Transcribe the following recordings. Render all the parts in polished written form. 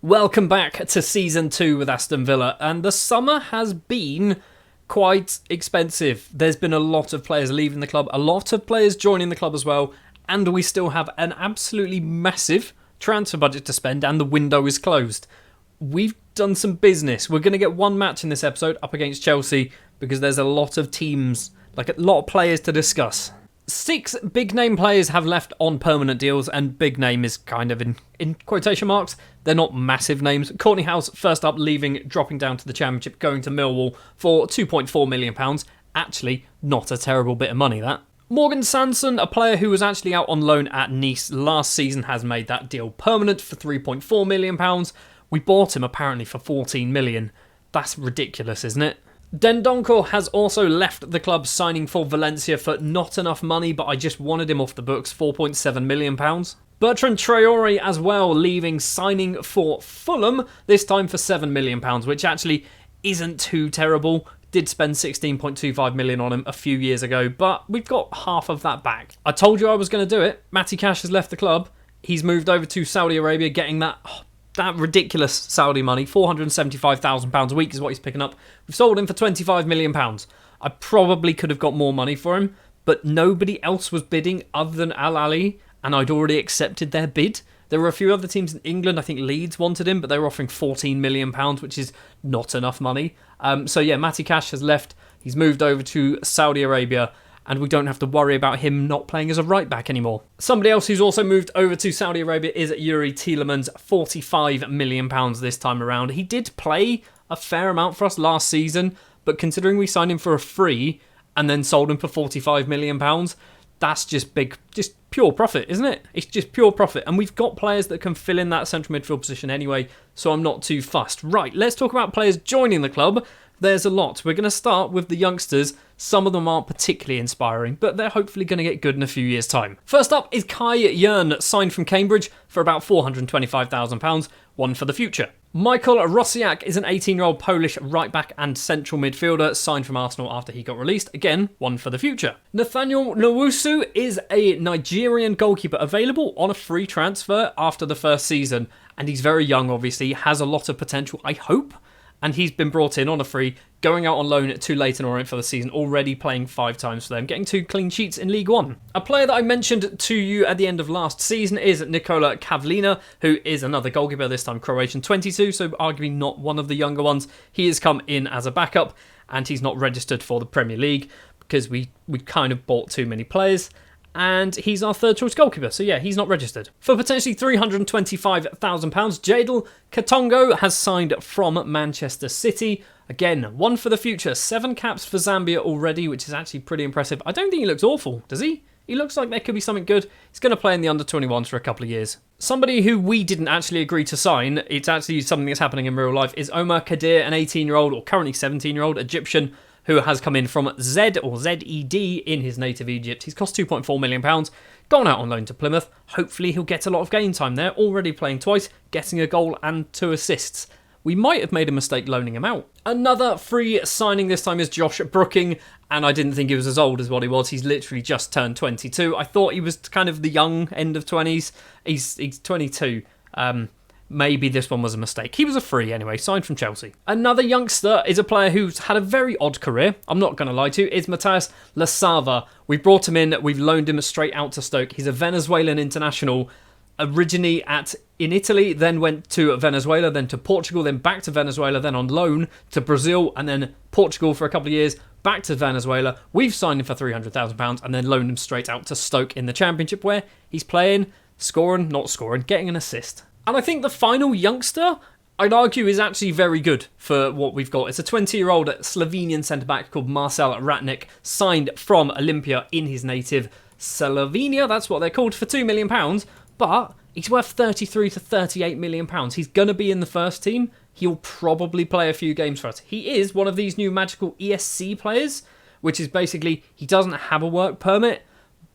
Welcome back to Season 2 with Aston Villa, and the summer has been quite expensive. There's been a lot of players leaving the club, a lot of players joining the club as well, and we still have an absolutely massive transfer budget to spend, and the window is closed. We've done some business. We're going to get one match in this episode up against Chelsea because there's a lot of teams, like a lot of players to discuss. 6 big name players have left on permanent deals, and big name is kind of in quotation marks. They're not massive names. Courtney House, first up, leaving, dropping down to the Championship, going to Millwall for £2.4 million. Actually, not a terrible bit of money, that. Morgan Sanson, a player who was actually out on loan at Nice last season, has made that deal permanent for £3.4 million. We bought him apparently for £14 million. That's ridiculous, isn't it? Dendoncker has also left the club, signing for Valencia for not enough money, but I just wanted him off the books, £4.7 million. Bertrand Traore as well, leaving, signing for Fulham, this time for £7 million, which actually isn't too terrible. Did spend £16.25 million on him a few years ago, but we've got half of that back. I told you I was going to do it. Matty Cash has left the club. He's moved over to Saudi Arabia, getting that ridiculous Saudi money, £475,000 a week is what he's picking up. We've sold him for £25 million. I probably could have got more money for him, but nobody else was bidding other than Al Ahly, and I'd already accepted their bid. There were a few other teams in England. I think Leeds wanted him, but they were offering £14 million, which is not enough money. Matty Cash has left. He's moved over to Saudi Arabia, and we don't have to worry about him not playing as a right-back anymore. Somebody else who's also moved over to Saudi Arabia is Yuri Tielemans, £45 million this time around. He did play a fair amount for us last season, but considering we signed him for a free and then sold him for £45 million, that's just pure profit, isn't it? It's just pure profit. And we've got players that can fill in that central midfield position anyway, so I'm not too fussed. Right, let's talk about players joining the club. There's a lot. We're going to start with the youngsters. Some of them aren't particularly inspiring, but they're hopefully going to get good in a few years' time. First up is Kai Jern, signed from Cambridge for about £425,000, one for the future. Michael Rosiak is an 18-year-old Polish right-back and central midfielder, signed from Arsenal after he got released. Again, one for the future. Nathaniel Nwosu is a Nigerian goalkeeper available on a free transfer after the first season, and he's very young, obviously, has a lot of potential, I hope. And he's been brought in on a free, going out on loan to Leyton Orient for the season, already playing 5 times for them, getting 2 clean sheets in League One. A player that I mentioned to you at the end of last season is Nikola Kavlina, who is another goalkeeper, this time Croatian, 22, so arguably not one of the younger ones. He has come in as a backup, and he's not registered for the Premier League because we kind of bought too many players. And he's our third choice goalkeeper, so yeah, he's not registered. For potentially £325,000, Jadel Katongo has signed from Manchester City. Again, one for the future. 7 caps for Zambia already, which is actually pretty impressive. I don't think he looks awful, does he? He looks like there could be something good. He's going to play in the under-21s for a couple of years. Somebody who we didn't actually agree to sign, it's actually something that's happening in real life, is Omar Kadir, an 18-year-old, or currently 17-year-old Egyptian, who has come in from Zed in his native Egypt. He's cost £2.4 million, gone out on loan to Plymouth. Hopefully he'll get a lot of game time there, already playing twice, getting a goal and 2 assists. We might have made a mistake loaning him out. Another free signing this time is Josh Brooking, and I didn't think he was as old as what he was. He's literally just turned 22. I thought he was kind of the young end of 20s. He's 22. Maybe this one was a mistake. He was a free anyway, signed from Chelsea. Another youngster is a player who's had a very odd career, I'm not going to lie to you, is Matías Lasava. We brought him in, we've loaned him straight out to Stoke. He's a Venezuelan international, originally in Italy, then went to Venezuela, then to Portugal, then back to Venezuela, then on loan to Brazil, and then Portugal for a couple of years, back to Venezuela. We've signed him for £300,000 and then loaned him straight out to Stoke in the Championship, where he's playing, getting an assist. And I think the final youngster, I'd argue, is actually very good for what we've got. It's a 20-year-old Slovenian centre-back called Marcel Ratnik, signed from Olympia in his native Slovenia, that's what they're called, for £2 million, but he's worth £33 to £38 million. He's going to be in the first team. He'll probably play a few games for us. He is one of these new magical ESC players, which is basically, he doesn't have a work permit,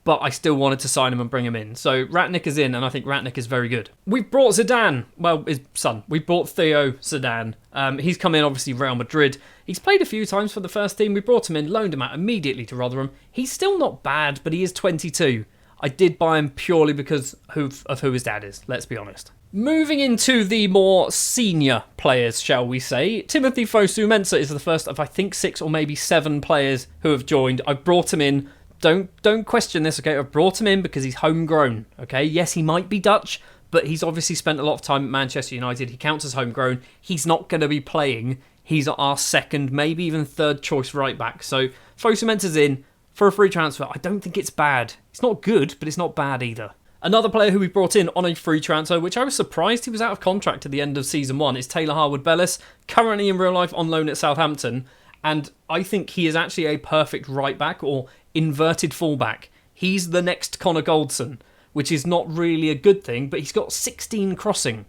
but I still wanted to sign him and bring him in. So Ratnik is in, and I think Ratnik is very good. We've brought Zidane, well, his son. We brought Theo Zidane. He's come in, obviously, Real Madrid. He's played a few times for the first team. We brought him in, loaned him out immediately to Rotherham. He's still not bad, but he is 22. I did buy him purely because of who his dad is, let's be honest. Moving into the more senior players, shall we say, Timothy Fosu-Mensah is the first of, I think, 6 or maybe 7 players who have joined. I've brought him in. Don't question this, okay? I've brought him in because he's homegrown, okay? Yes, he might be Dutch, but he's obviously spent a lot of time at Manchester United. He counts as homegrown. He's not going to be playing. He's our second, maybe even third choice right back. So Fosu-Mensah's in for a free transfer. I don't think it's bad. It's not good, but it's not bad either. Another player who we brought in on a free transfer, which I was surprised he was out of contract at the end of Season 1, is Taylor Harwood-Bellis, currently in real life on loan at Southampton. And I think he is actually a perfect right back or inverted fullback. He's the next Connor Goldson, which is not really a good thing, but he's got 16 crossing.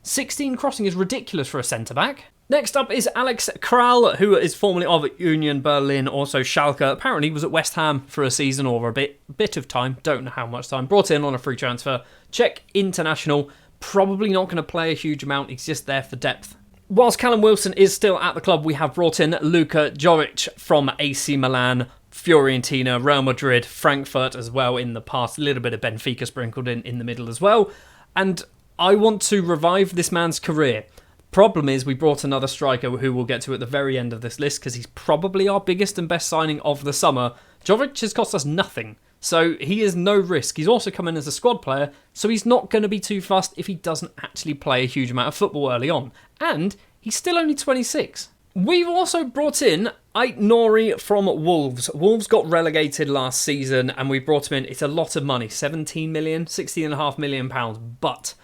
16 crossing is ridiculous for a centre-back. Next up is Alex Kral, who is formerly of Union Berlin, also Schalke. Apparently was at West Ham for a season or a bit of time, don't know how much time. Brought in on a free transfer. Czech international, probably not going to play a huge amount, he's just there for depth. Whilst Callum Wilson is still at the club, we have brought in Luka Jovic from AC Milan, Fiorentina, Real Madrid, Frankfurt as well in the past. A little bit of Benfica sprinkled in the middle as well. And I want to revive this man's career. Problem is, we brought another striker who we'll get to at the very end of this list because he's probably our biggest and best signing of the summer. Jovic has cost us nothing, so he is no risk. He's also come in as a squad player, so he's not going to be too fussed if he doesn't actually play a huge amount of football early on. And he's still only 26. We've also brought in Ait Nouri from Wolves. Wolves got relegated last season and we brought him in. It's a lot of money, 17 million, 16.5 million pounds, but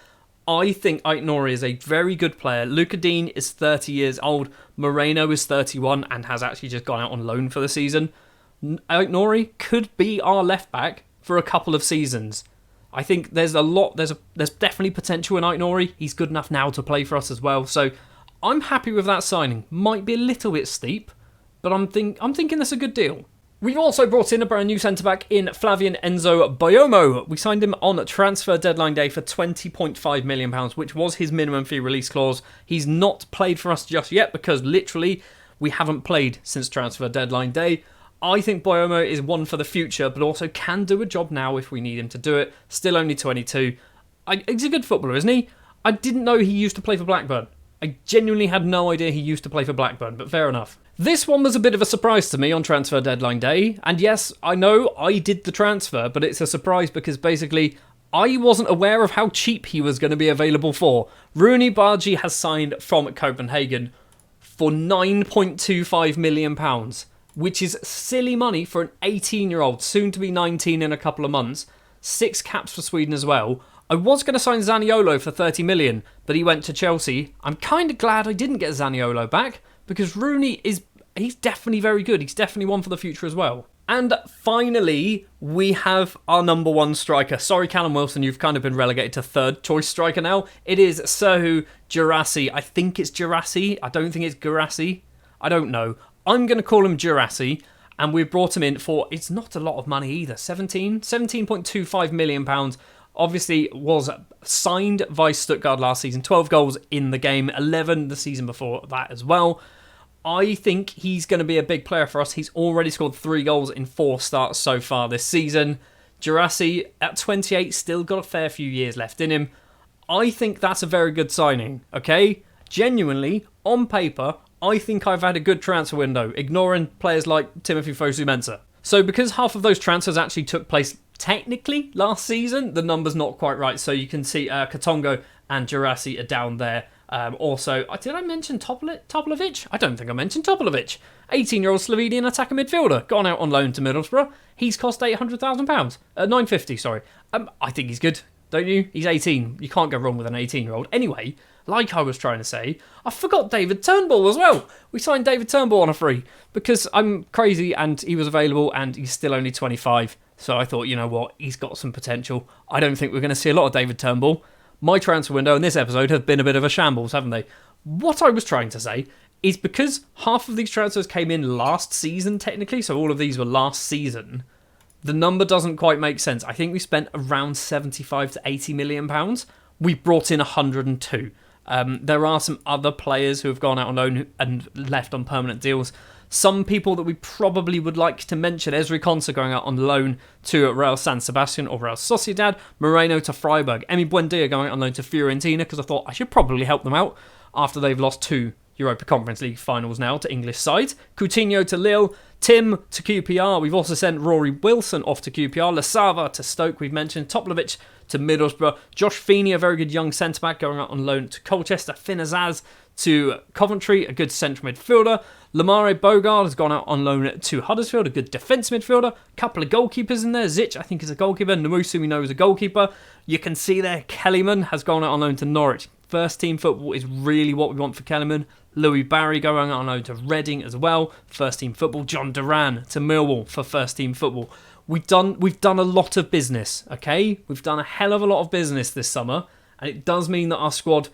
I think Ait Nouri is a very good player. Luca Dean is 30 years old. Moreno is 31 and has actually just gone out on loan for the season. Ait Nouri could be our left back for a couple of seasons. I think there's definitely potential in Ait Nouri. He's good enough now to play for us as well. So I'm happy with that signing. Might be a little bit steep, but I'm thinking that's a good deal. We've also brought in a brand new centre-back in Flavian Enzo Boyomo. We signed him on transfer deadline day for £20.5 million, which was his minimum fee release clause. He's not played for us just yet because literally we haven't played since transfer deadline day. I think Boyomo is one for the future, but also can do a job now if we need him to do it. Still only 22. He's a good footballer, isn't he? I didn't know he used to play for Blackburn. I genuinely had no idea he used to play for Blackburn, but fair enough. This one was a bit of a surprise to me on transfer deadline day, and yes, I know I did the transfer, but it's a surprise because basically I wasn't aware of how cheap he was going to be available for. Rooney Bargi has signed from Copenhagen for £9.25 million, which is silly money for an 18-year-old, soon to be 19 in a couple of months. 6 caps for Sweden as well. I was going to sign Zaniolo for 30 million, but he went to Chelsea. I'm kind of glad I didn't get Zaniolo back because Rooney he's definitely very good. He's definitely one for the future as well. And finally, we have our number one striker. Sorry, Callum Wilson, you've kind of been relegated to third choice striker now. It is Serhou Guirassy. I think it's Guirassy. I don't think it's Guirassy. I don't know. I'm going to call him Guirassy. And we've brought him in for, it's not a lot of money either, 17.25 million pounds. Obviously was signed by Stuttgart last season, 12 goals in the game, 11 the season before that as well. I think he's going to be a big player for us. He's already scored 3 goals in 4 starts so far this season. Guirassy, at 28, still got a fair few years left in him. I think that's a very good signing, okay? Genuinely, on paper, I think I've had a good transfer window, ignoring players like Timothy Fosu-Mensah. So because half of those transfers actually took place technically last season, the number's not quite right. So you can see Katongo and Guirassy are down there. Also, did I mention Topolovic? I don't think I mentioned Topolovic. 18-year-old Slovenian attacker midfielder, gone out on loan to Middlesbrough. He's cost £800,000. 950, sorry. I think he's good, don't you? He's 18. You can't go wrong with an 18-year-old. Anyway, like I was trying to say, I forgot David Turnbull as well. We signed David Turnbull on a free because I'm crazy and he was available and he's still only 25. So I thought, you know what, he's got some potential. I don't think we're going to see a lot of David Turnbull. My transfer window in this episode have been a bit of a shambles, haven't they? What I was trying to say is because half of these transfers came in last season, technically, so all of these were last season, the number doesn't quite make sense. I think we spent around 75 to 80 million pounds. We brought in 102. There are some other players who have gone out on loan and left on permanent deals. Some people that we probably would like to mention: Ezri Konsa going out on loan to Real San Sebastian or Real Sociedad, Moreno to Freiburg, Emi Buendia going out on loan to Fiorentina, because I thought I should probably help them out after they've lost 2 Europa Conference League finals now to English sides. Coutinho to Lille, Tim to QPR. We've also sent Rory Wilson off to QPR, Lasava to Stoke, we've mentioned, Toplovic to Middlesbrough, Josh Feeney, a very good young centre-back, going out on loan to Colchester, Finazaz to Coventry, a good central midfielder. Lamare Bogard has gone out on loan to Huddersfield, a good defence midfielder. Couple of goalkeepers in there. Zich, I think, is a goalkeeper. Namusu, we know, is a goalkeeper. You can see there, Kellyman has gone out on loan to Norwich. First team football is really what we want for Kellyman. Louis Barry going out on loan to Reading as well. First team football. John Duran to Millwall for first team football. We've done a lot of business, okay? We've done a hell of a lot of business this summer, and it does mean that our squad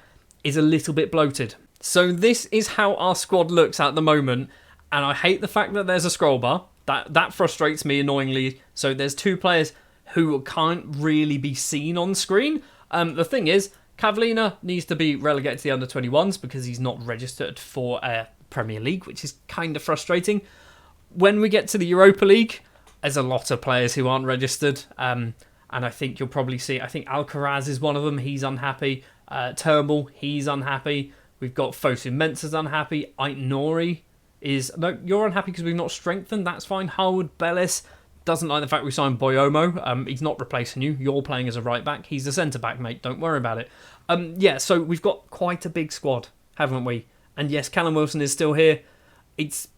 is a little bit bloated. So this is how our squad looks at the moment, and I hate the fact that there's a scroll bar. That frustrates me annoyingly. So there's 2 players who can't really be seen on screen. The thing is, Cavallina needs to be relegated to the under-21s because he's not registered for Premier League, which is kind of frustrating. When we get to the Europa League, there's a lot of players who aren't registered, and I think you'll probably see, I think Alcaraz is one of them, he's unhappy. Turnbull, he's unhappy. We've got Fosu Mensah's unhappy. Ait Nori is... No, you're unhappy because we've not strengthened. That's fine. Harwood Bellis doesn't like the fact we signed Boyomo. He's not replacing you. You're playing as a right-back. He's a centre-back, mate. Don't worry about it. Yeah, so we've got quite a big squad, haven't we? And yes, Callum Wilson is still here. He's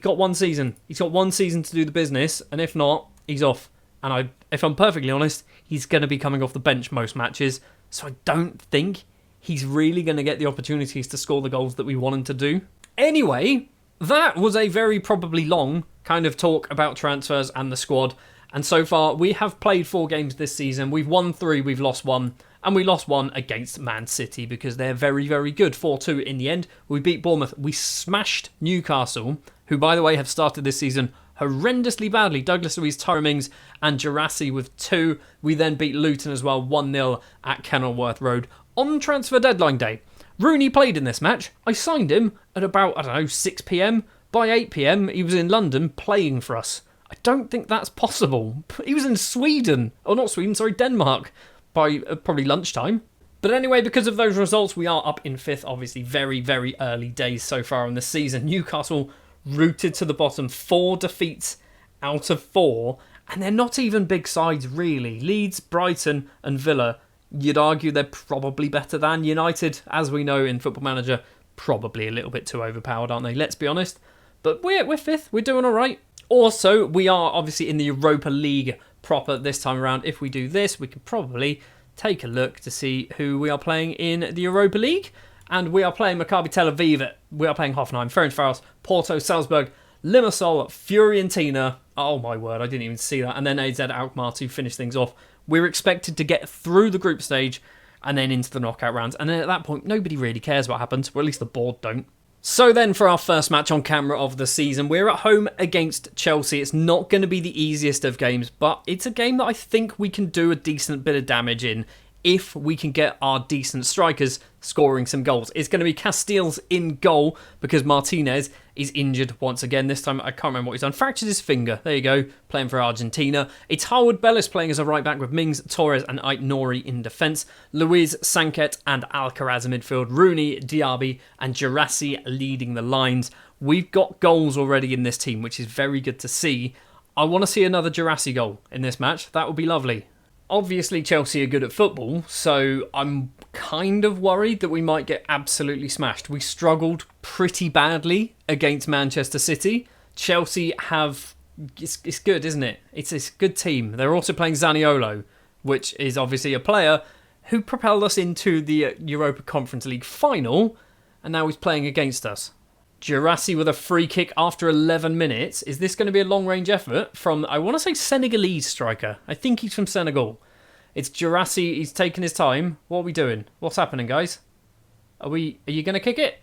got 1 season. He's got 1 season to do the business, and if not, he's off. And if I'm perfectly honest, he's going to be coming off the bench most matches, so I don't think he's really going to get the opportunities to score the goals that we want him to do. Anyway, that was a very probably long kind of talk about transfers and the squad. And so far, we have played 4 games this season. We've won 3, we've lost 1. And we lost 1 against Man City because they're very, very good. 4-2 in the end. We beat Bournemouth. We smashed Newcastle, who, by the way, have started this season horrendously badly. Douglas Luiz, Tyrone Mings and Gerassi with 2. We then beat Luton as well, 1-0 at Kenilworth Road on transfer deadline day. Rooney played in this match. I signed him at about, 6 p.m. By 8 p.m, he was in London playing for us. I don't think that's possible. He was in Sweden. Oh, not Sweden, sorry, Denmark. By probably lunchtime. But anyway, because of those results, we are up in 5th. Obviously, very, very early days so far in the season. Newcastle rooted to the bottom. 4 defeats out of 4. And they're not even big sides, really. Leeds, Brighton and Villa, you'd argue they're probably better than United. As we know in Football Manager, probably a little bit too overpowered, aren't they? Let's be honest. But we're 5th. We're doing all right. Also, we are obviously in the Europa League proper this time around. If we do this, we could probably take a look to see who we are playing in the Europa League. And we are playing Maccabi Tel Aviv. We are playing Hoffenheim, Ferencváros, Porto, Salzburg, Limassol, Fiorentina. Oh my word, I didn't even see that. And then AZ Alkmaar to finish things off. We're expected to get through the group stage and then into the knockout rounds. And then at that point, nobody really cares what happens. Or at least the board don't. So then for our first match on camera of the season, we're at home against Chelsea. It's not going to be the easiest of games, but it's a game that I think we can do a decent bit of damage in if we can get our decent strikers scoring some goals. It's going to be Castells in goal because Martinez is injured once again. This time, I can't remember what he's done. Fractured his finger. There you go. Playing for Argentina. It's Harwood Bellis playing as a right back with Mings, Torres and Ait Nori in defence. Luiz, Sanket and Alcaraz in midfield. Rooney, Diaby and Gerassi leading the lines. We've got goals already in this team, which is very good to see. I want to see another Gerassi goal in this match. That would be lovely. Obviously, Chelsea are good at football, so I'm kind of worried that we might get absolutely smashed. We struggled pretty badly against Manchester City. Chelsea have... It's good, isn't it? It's a good team. They're also playing Zaniolo, which is obviously a player who propelled us into the Europa Conference League final, and now he's playing against us. Gerassi with a free kick after 11 minutes. Is this going to be a long-range effort from, I want to say, Senegalese striker? I think he's from Senegal. It's Gerassi. He's taking his time. What are we doing? What's happening, guys? Are you going to kick it?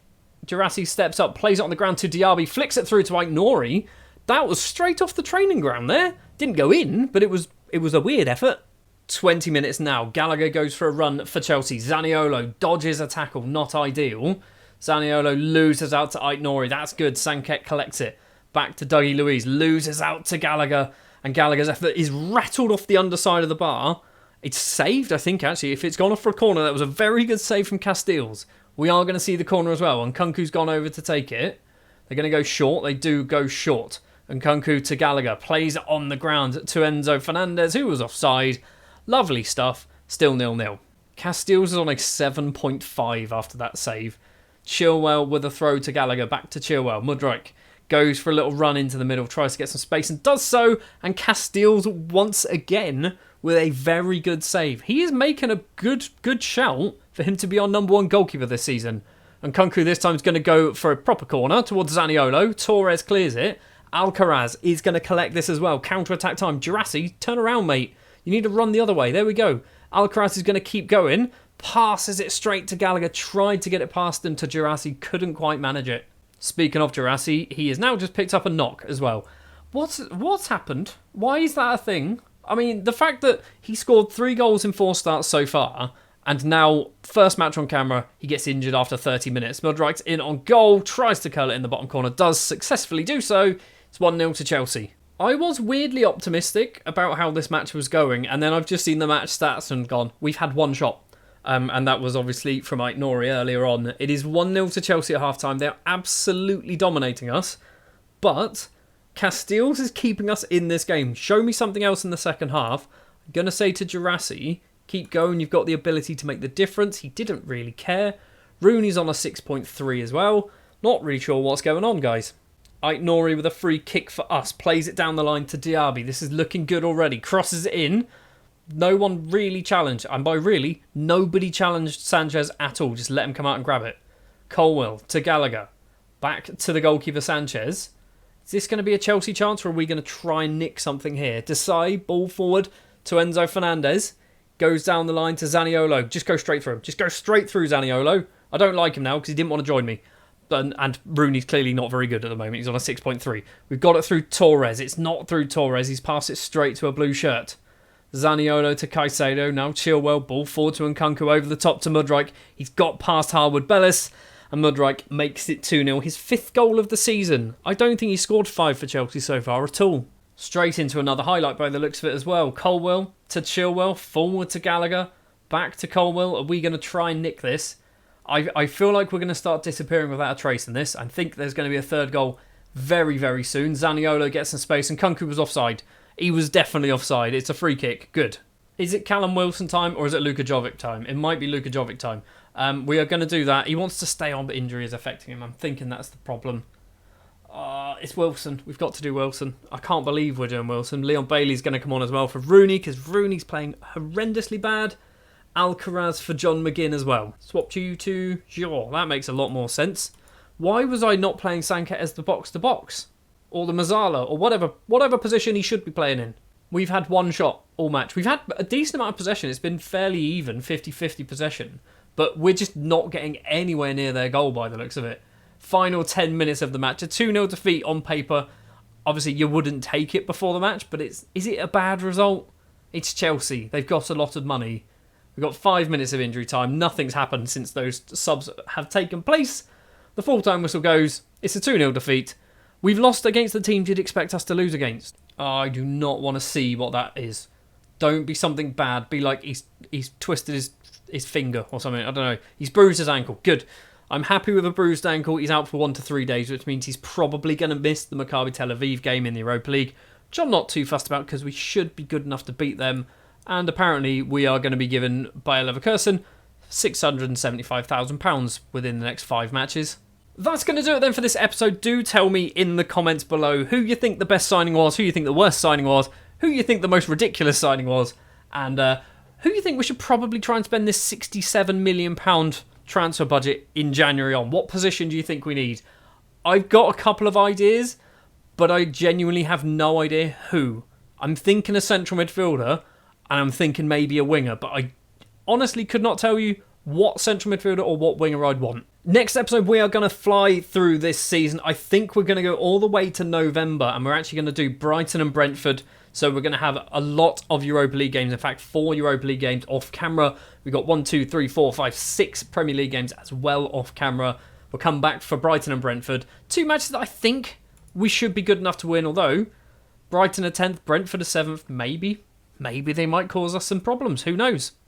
Gerassi steps up, plays it on the ground to Diaby, flicks it through to Ait Nori. That was straight off the training ground there. Didn't go in, but it was a weird effort. 20 minutes now. Gallagher goes for a run for Chelsea. Zaniolo dodges a tackle. Not ideal. Zaniolo loses out to Aït-Nouri. That's good. Sanket collects it. Back to Dougie Luiz. Loses out to Gallagher. And Gallagher's effort is rattled off the underside of the bar. It's saved, I think, actually. If it's gone off for a corner, that was a very good save from Casteels. We are going to see the corner as well. And Nkunku's gone over to take it. They're going to go short. They do go short. And Nkunku to Gallagher. Plays it on the ground to Enzo Fernandez, who was offside. Lovely stuff. Still 0-0. Casteels is on a 7.5 after that save. Chilwell with a throw to Gallagher. Back to Chilwell. Mudryk goes for a little run into the middle. Tries to get some space and does so. And Casteels once again with a very good save. He is making a good shout for him to be our number one goalkeeper this season. And Nkunku this time is going to go for a proper corner towards Zaniolo. Torres clears it. Alcaraz is going to collect this as well. Counter-attack time. Girassi, turn around, mate. You need to run the other way. There we go. Alcaraz is going to keep going. Passes it straight to Gallagher. Tried to get it past him to Girassi. Couldn't quite manage it. Speaking of Girassi, he has now just picked up a knock as well. What's happened? Why is that a thing? I mean, the fact that he scored 3 goals in 4 starts so far, and now, first match on camera, he gets injured after 30 minutes. Mudryk's in on goal, tries to curl it in the bottom corner, does successfully do so. It's 1-0 to Chelsea. I was weirdly optimistic about how this match was going, and then I've just seen the match stats and gone, we've had 1 shot. And that was obviously from Aït-Nouri earlier on. It is 1-0 to Chelsea at half-time. They're absolutely dominating us, but Casteels is keeping us in this game. Show me something else in the second half. I'm going to say to Girassi, keep going. You've got the ability to make the difference. He didn't really care. Rooney's on a 6.3 as well. Not really sure what's going on, guys. Aït-Nouri with a free kick for us. Plays it down the line to Diaby. This is looking good already. Crosses it in. No one really challenged. And by really, nobody challenged Sanchez at all. Just let him come out and grab it. Colwill to Gallagher. Back to the goalkeeper Sanchez. Is this going to be a Chelsea chance, or are we going to try and nick something here? Desai, ball forward to Enzo Fernandez. Goes down the line to Zaniolo. Just go straight through him. Just go straight through Zaniolo. I don't like him now because he didn't want to join me. And Rooney's clearly not very good at the moment. He's on a 6.3. We've got it through Torres. It's not through Torres. He's passed it straight to a blue shirt. Zaniolo to Caicedo. Now Chilwell. Ball forward to Nkunku. Over the top to Mudryk. He's got past Harwood Bellis. And Mudryk makes it 2-0. His 5th goal of the season. I don't think he scored 5 for Chelsea so far at all. Straight into another highlight by the looks of it as well. Colwill to Chilwell. Forward to Gallagher. Back to Colwill. Are we going to try and nick this? I feel like we're going to start disappearing without a trace in this. I think there's going to be a 3rd goal very, very soon. Zaniolo gets some space and Nkunku was offside. He was definitely offside. It's a free kick. Good. Is it Callum Wilson time or is it Luka Jovic time? It might be Luka Jovic time. We are going to do that. He wants to stay on, but injury is affecting him. I'm thinking that's the problem. It's Wilson. We've got to do Wilson. I can't believe we're doing Wilson. Leon Bailey's going to come on as well for Rooney because Rooney's playing horrendously bad. Alcaraz for John McGinn as well. Swapped you to Giroud. That makes a lot more sense. Why was I not playing Sanket as the box-to-box? Or the Mazzala, or whatever position he should be playing in. We've had 1 shot all match. We've had a decent amount of possession. It's been fairly even, 50-50 possession. But we're just not getting anywhere near their goal by the looks of it. Final 10 minutes of the match. A 2-0 defeat on paper. Obviously, you wouldn't take it before the match, but is it a bad result? It's Chelsea. They've got a lot of money. We've got 5 minutes of injury time. Nothing's happened since those subs have taken place. The full-time whistle goes. It's a 2-0 defeat. We've lost against the teams you'd expect us to lose against. I do not want to see what that is. Don't be something bad. Be like he's twisted his finger or something. I don't know. He's bruised his ankle. Good. I'm happy with a bruised ankle. He's out for 1 to 3 days, which means he's probably going to miss the Maccabi Tel Aviv game in the Europa League, which I'm not too fussed about because we should be good enough to beat them. And apparently we are going to be given Bayer Leverkusen £675,000 within the next 5 matches. That's going to do it then for this episode. Do tell me in the comments below who you think the best signing was, who you think the worst signing was, who you think the most ridiculous signing was, and who you think we should probably try and spend this £67 million transfer budget in January on. What position do you think we need? I've got a couple of ideas, but I genuinely have no idea who. I'm thinking a central midfielder, and I'm thinking maybe a winger, but I honestly could not tell you what central midfielder or what winger I'd want. Next episode, we are going to fly through this season. I think we're going to go all the way to November, and we're actually going to do Brighton and Brentford. So we're going to have a lot of Europa League games. In fact, 4 Europa League games off camera. We've got 1, 2, 3, 4, 5, 6 Premier League games as well off camera. We'll come back for Brighton and Brentford. 2 matches that I think we should be good enough to win, although Brighton are 10th, Brentford are 7th. Maybe they might cause us some problems. Who knows?